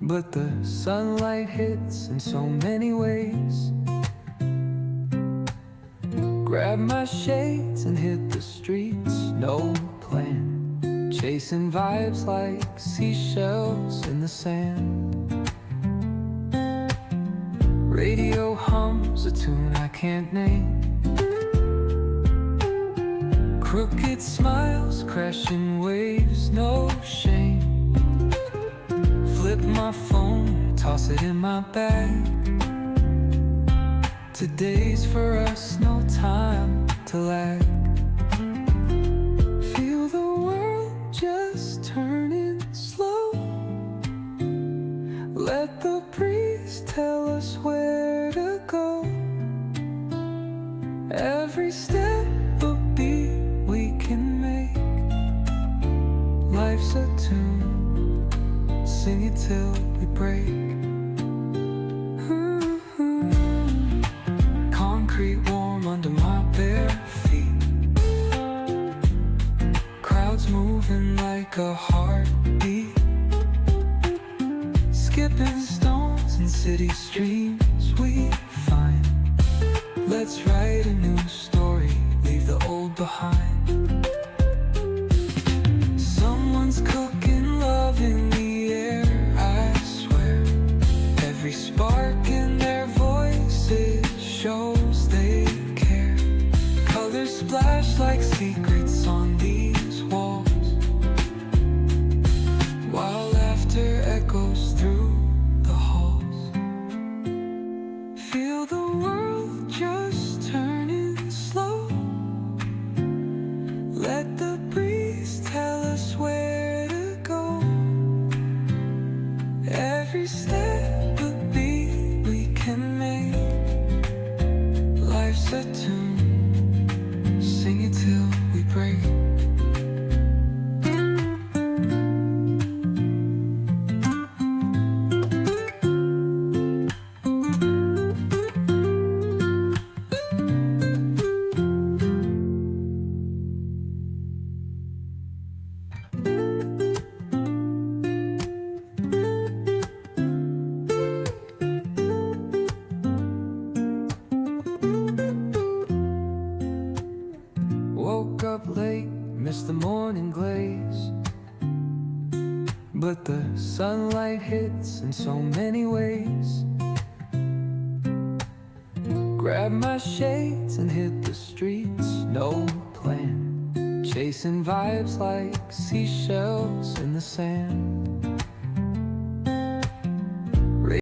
but the sunlight hits in so many ways. Grab my shades and hit the streets, no plan, chasing vibes like seashells in the sand. Radio hums a tune I can't name. Crooked smiles, crashing waves, no shame. Flip my phone, toss it in my bag. Today's for us, no time to lag. Feel the world just turning slow. Let the breeze tell us where to go. Every step a beat we can make. Life's a tune, sing it till we break. Concrete warm under my bare feet. Crowds moving like a heartbeat. Skipping stones in city streams we find. Let's write a new story, leave the old behind. Someone's cooking love in the air, I swear. Every spark in their voices shows they care. Colors splash like secrets on these walls, while laughter echoes through the halls. Feel the world just turning slow. Let the breeze tell us where to go. Every step a beat we can make. Life's a tune, sing it till we break. Woke up late, missed the morning glaze, but the sunlight hits in so many ways. Grab my shades and hit the streets, no plan, chasing vibes like seashells in the sand.